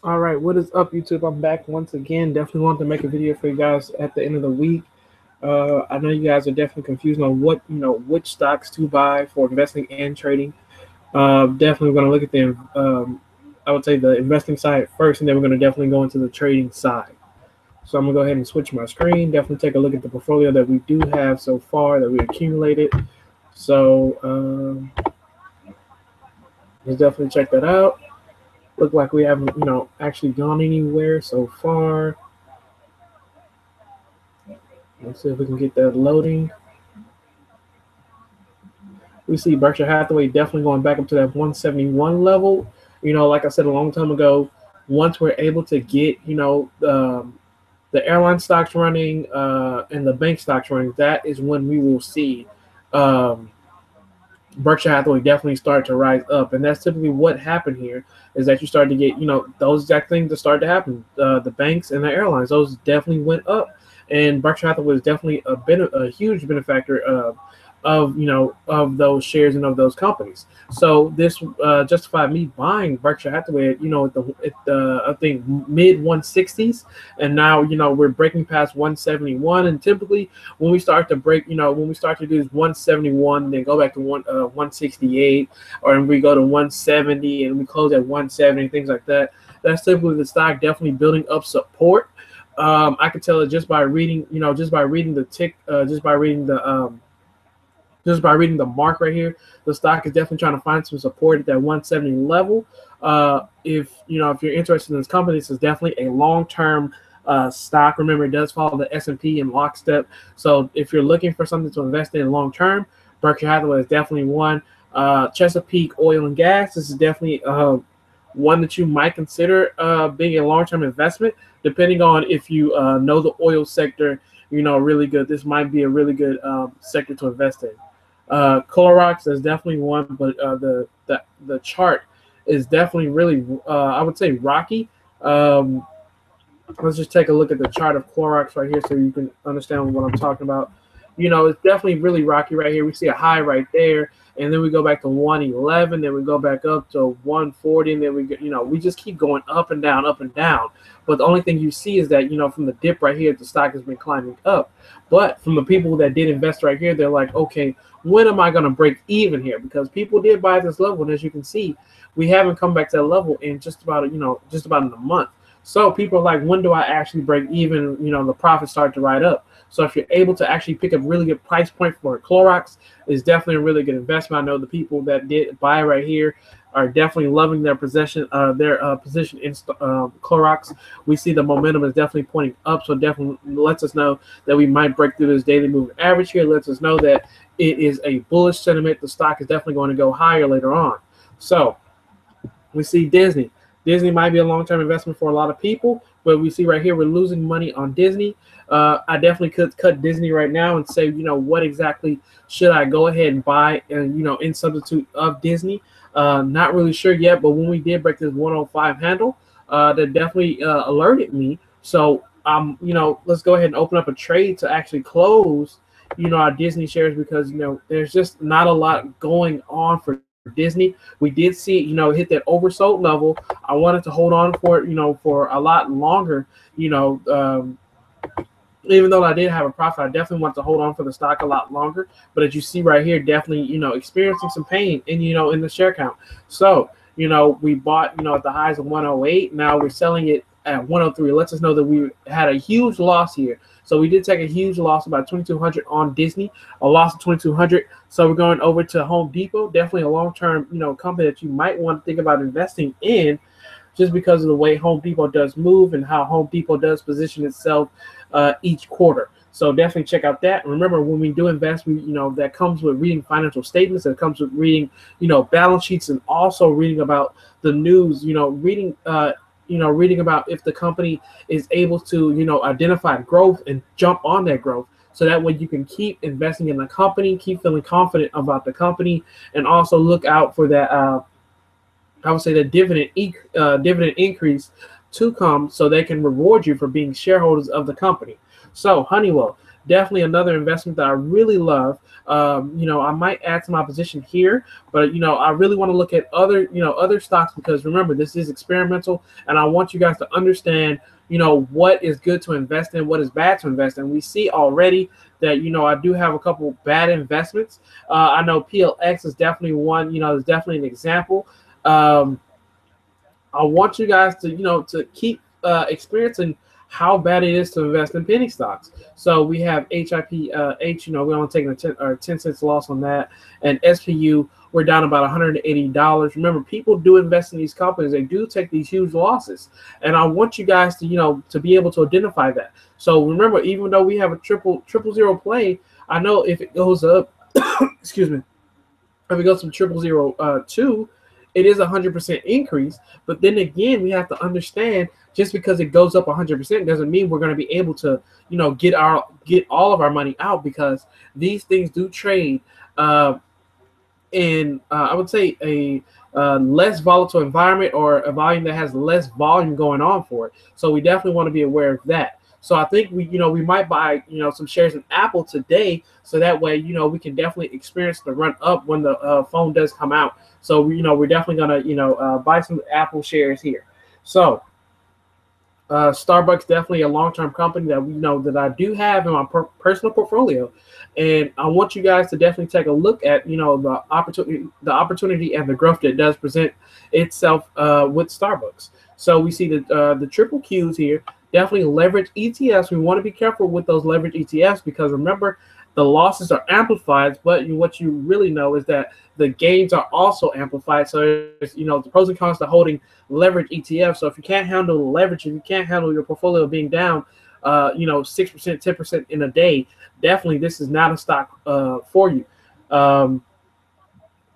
All right, what is up, YouTube? I'm back once again. Definitely want to make a video for you guys at the end of the week. I know you guys are definitely confused on which stocks to buy for investing and trading. Definitely going to look at I would say the investing side first, and then we're going to definitely go into the trading side. So I'm going to go ahead and switch my screen. Definitely take a look at the portfolio that we do have so far that we accumulated. So let's definitely check that out. Look like we haven't, actually gone anywhere so far. Let's see if we can get that loading. We see Berkshire Hathaway definitely going back up to that 171 level. Like I said a long time ago, once we're able to get, the airline stocks running and the bank stocks running, that is when we will see um, Berkshire Hathaway definitely start to rise up. And that's typically what happened here is that you start to get, those exact things that start to happen. The banks and the airlines, those definitely went up. And Berkshire Hathaway was definitely a huge benefactor of those shares and of those companies. So this justified me buying Berkshire Hathaway at I think mid 160s, and now we're breaking past 171. And typically when we start to do this 171, then go back to 168, or we go to 170 and we close at 170, things like that. That's typically the stock definitely building up support. I could tell it just by reading, just by reading the mark right here. The stock is definitely trying to find some support at that 170 level. If you're interested in this company, this is definitely a long-term stock. Remember, it does follow the S&P in lockstep. So if you're looking for something to invest in long-term, Berkshire Hathaway is definitely one. Chesapeake Oil and Gas, this is definitely one that you might consider being a long-term investment, depending on if you know the oil sector, really good. This might be a really good sector to invest in. Clorox is definitely one, but the chart is definitely really, I would say, rocky. Let's just take a look at the chart of Clorox right here so you can understand what I'm talking about. It's definitely really rocky right here. We see a high right there, and then we go back to 111, then we go back up to 140, and then we just keep going up and down, up and down. But the only thing you see is that, from the dip right here, the stock has been climbing up. But from the people that did invest right here, they're like, okay, when am I going to break even here? Because people did buy this level, and as you can see, we haven't come back to that level in just about in a month. So people are like, when do I actually break even? The profits start to ride up. So if you're able to actually pick a really good price point for Clorox, it's definitely a really good investment. I know the people that did buy right here are definitely loving their position in Clorox. We see the momentum is definitely pointing up, so definitely lets us know that we might break through this daily moving average here. Lets us know that it is a bullish sentiment. The stock is definitely going to go higher later on. So we see Disney. Disney might be a long-term investment for a lot of people, but we see right here we're losing money on Disney. I definitely could cut Disney right now and say, what exactly should I go ahead and buy, and in substitute of Disney? Not really sure yet, but when we did break this 105 handle, that definitely alerted me. So let's go ahead and open up a trade to actually close, our Disney shares, because there's just not a lot going on for Disney. We did see hit that oversold level. I wanted to hold on for it, for a lot longer. Even though I did have a profit, I definitely want to hold on for the stock a lot longer. But as you see right here, definitely experiencing some pain in the share count. So we bought at the highs of 108. Now we're selling it at 103. It lets us know that we had a huge loss here. So we did take a huge loss, about 2,200 on Disney, a loss of 2,200. So we're going over to Home Depot, definitely a long-term company that you might want to think about investing in, just because of the way Home Depot does move and how Home Depot does position itself each quarter. So definitely check out that. Remember, when we do invest, that comes with reading financial statements. That comes with reading, balance sheets, and also reading about the news. Reading about if the company is able to, identify growth and jump on that growth. So that way you can keep investing in the company, keep feeling confident about the company, and also look out for that. I would say the dividend increase to come, so they can reward you for being shareholders of the company. So Honeywell, definitely another investment that I really love. I might add to my position here, but I really want to look at other stocks, because remember, this is experimental, and I want you guys to understand what is good to invest in, what is bad to invest in. We see already that I do have a couple bad investments. I know PLX is definitely one. Is definitely an example. I want you guys to keep experiencing how bad it is to invest in penny stocks. So we have HIP, we're only taking a 10 cents loss on that, and SPU, we're down about $180. Remember, people do invest in these companies; they do take these huge losses, and I want you guys to be able to identify that. So remember, even though we have a triple zero play, I know if it goes up, excuse me, if it goes from 0.002, it is 100% increase. But then again, we have to understand, just because it goes up 100% doesn't mean we're going to be able to, get all of our money out, because these things do trade in, I would say, a less volatile environment, or a volume that has less volume going on for it. So we definitely want to be aware of that. So I think we might buy, some shares in Apple today, so that way, we can definitely experience the run up when the phone does come out. So we're definitely gonna, buy some Apple shares here. So Starbucks, definitely a long-term company that that I do have in my personal portfolio, and I want you guys to definitely take a look at the opportunity and the growth that does present itself with Starbucks. So we see the triple Qs here. Definitely leverage ETFs. We want to be careful with those leverage ETFs, because remember, the losses are amplified, but what you really know is that the gains are also amplified. So there's, the pros and cons to holding leverage ETFs. So if you can't handle the leverage, if you can't handle your portfolio being down, 6%, 10% in a day, definitely this is not a stock for you.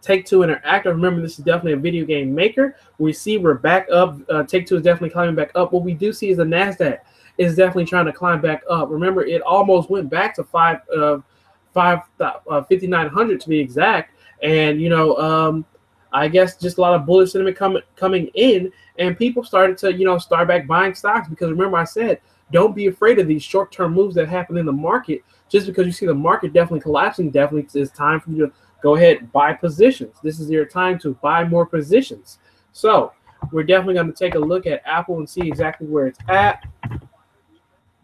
Take-Two Interactive, remember, this is definitely a video game maker. We see we're back up. Take-Two is definitely climbing back up. What we do see is the NASDAQ is definitely trying to climb back up. Remember, it almost went back to 5,900 to be exact. And, I guess just a lot of bullish sentiment coming in, and people started to, start back buying stocks, because remember I said, don't be afraid of these short-term moves that happen in the market. Just because you see the market definitely collapsing, definitely it's time for you to go ahead, buy positions. This is your time to buy more positions. So we're definitely going to take a look at Apple and see exactly where it's at.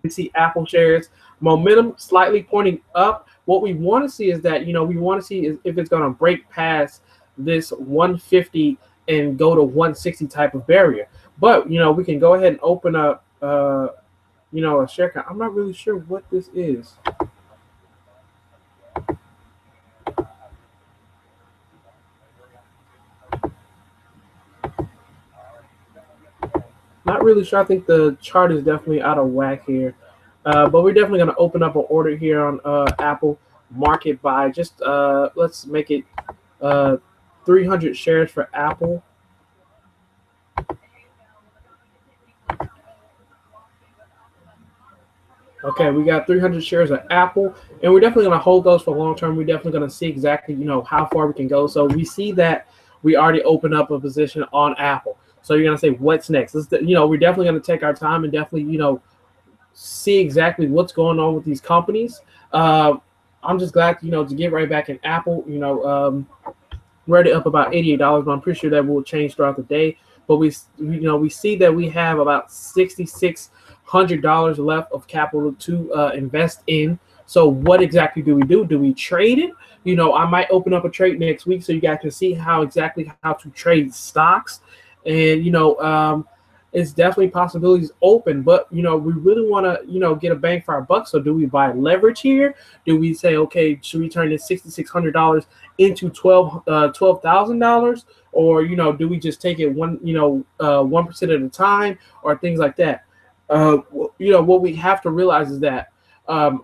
We see Apple shares momentum slightly pointing up. What we want to see is that, we want to see is if it's going to break past this 150 and go to 160 type of barrier. But, we can go ahead and open up, a share count. I'm not really sure what this is. Not really sure. I think the chart is definitely out of whack here. But we're definitely going to open up an order here on Apple Market Buy. Just let's make it 300 shares for Apple. Okay, we got 300 shares of Apple, and we're definitely going to hold those for long term. We're definitely going to see exactly, how far we can go. So we see that we already opened up a position on Apple. So you're going to say, what's next? We're definitely going to take our time and definitely, see exactly what's going on with these companies. I'm just glad, to get right back in Apple. We're already up about $88, but I'm pretty sure that will change throughout the day. But we see that we have about $6,600 left of capital to invest in. So what exactly do we do? Do we trade it? I might open up a trade next week so you guys can see how to trade stocks. And, it's definitely possibilities open, but, we really want to, get a bang for our buck. So do we buy leverage here? Do we say, okay, should we turn this $6,600 into $12,000? Or, do we just take it 1% at a time, or things like that? What we have to realize is that a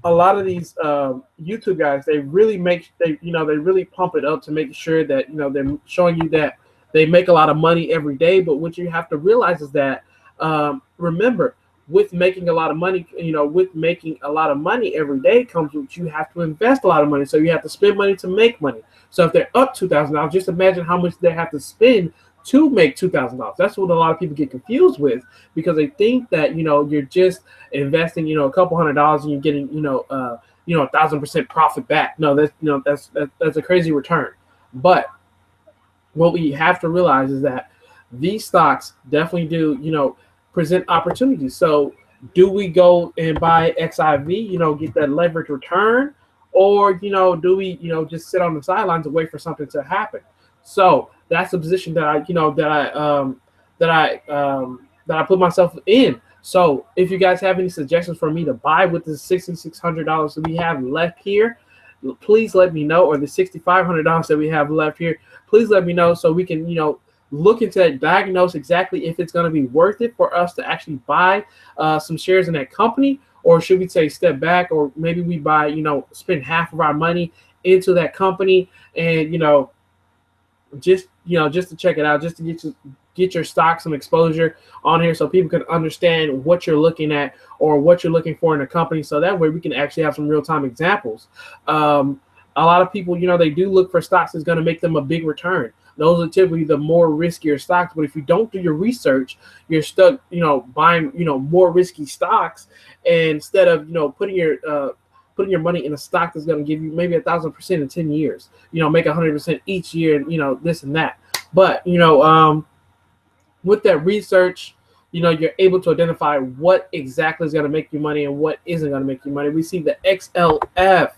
lot of these YouTube guys, they really pump it up to make sure that, they're showing you that they make a lot of money every day. But what you have to realize is that, remember, with making a lot of money, every day comes with you have to invest a lot of money. So you have to spend money to make money. So if they're up $2,000, just imagine how much they have to spend to make $2,000. That's what a lot of people get confused with, because they think that, you know, you're just investing, you know, a couple $100 and you're getting, 1,000% profit back. No, that's a crazy return. But what we have to realize is that these stocks definitely do, you know, present opportunities. So do we go and buy XIV, you know, get that leverage return, or, you know, do we, you know, just sit on the sidelines and wait for something to happen? So that's the position that I, you know, that I put myself in. So if you guys have any suggestions for me to buy with the $6,600 that we have left here, please let me know, or the $6,500 that we have left here, please let me know, so we can, you know, look into that, diagnose exactly if it's going to be worth it for us to actually buy some shares in that company, or should we say step back, or maybe we buy, you know, spend half of our money into that company, and, you know, just to check it out, just to get your stock some exposure on here, so people can understand what you're looking at or what you're looking for in a company, so that way we can actually have some real-time examples. A lot of people, you know, they do look for stocks that's going to make them a big return. Those are typically the more riskier stocks. But if you don't do your research, you're stuck, you know, buying, you know, more risky stocks, and instead of, you know, putting your money in a stock that's going to give you maybe 1,000% in 10 years, you know, make 100% each year, and, you know, this and that. But, you know, with that research, you know, you're able to identify what exactly is going to make you money and what isn't going to make you money. We see the XLF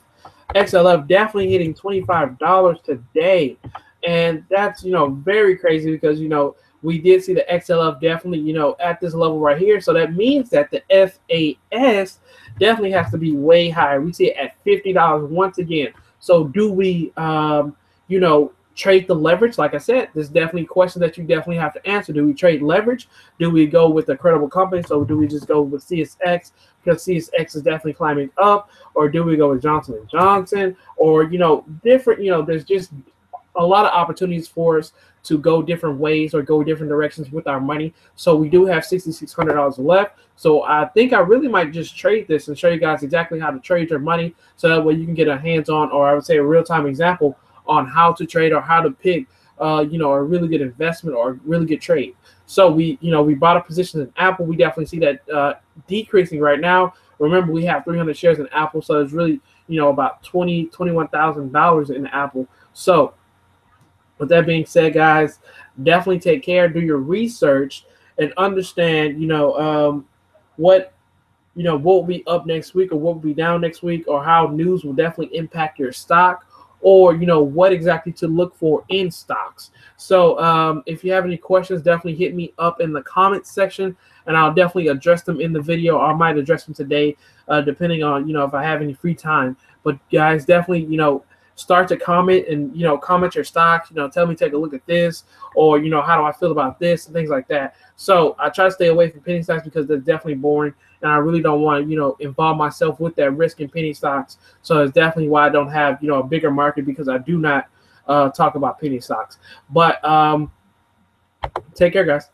definitely hitting $25 today, and that's, you know, very crazy, because, you know, we did see the XLF definitely, you know, at this level right here. So that means that the FAS definitely has to be way higher. We see it at $50 once again. So do we, you know, trade the leverage? Like I said, there's definitely a question that you definitely have to answer. Do we trade leverage? Do we go with a credible company? So do we just go with CSX, because CSX is definitely climbing up, or do we go with Johnson & Johnson, or, you know, different, you know, there's just a lot of opportunities for us to go different ways or go different directions with our money. So we do have $6,600 left. So I think I really might just trade this and show you guys exactly how to trade your money, so that way you can get a hands-on, or I would say a real-time example on how to trade, or how to pick, you know, a really good investment or a really good trade. So we, you know, we bought a position in Apple. We definitely see that decreasing right now. Remember, we have 300 shares in Apple, so it's really, you know, about $21,000 in Apple. So with that being said, guys, definitely take care, do your research, and understand, you know, what will be up next week, or what will be down next week, or how news will definitely impact your stock, or, you know, what exactly to look for in stocks. So if you have any questions, definitely hit me up in the comments section, and I'll definitely address them in the video. I might address them today, depending on, you know, if I have any free time. But guys, definitely, you know, start to comment, and, you know, comment your stocks, you know, tell me, take a look at this, or, you know, how do I feel about this, and things like that. So I try to stay away from penny stocks, because they're definitely boring, and I really don't want to, you know, involve myself with that risk in penny stocks. So it's definitely why I don't have, you know, a bigger market, because I do not talk about penny stocks. But take care, guys.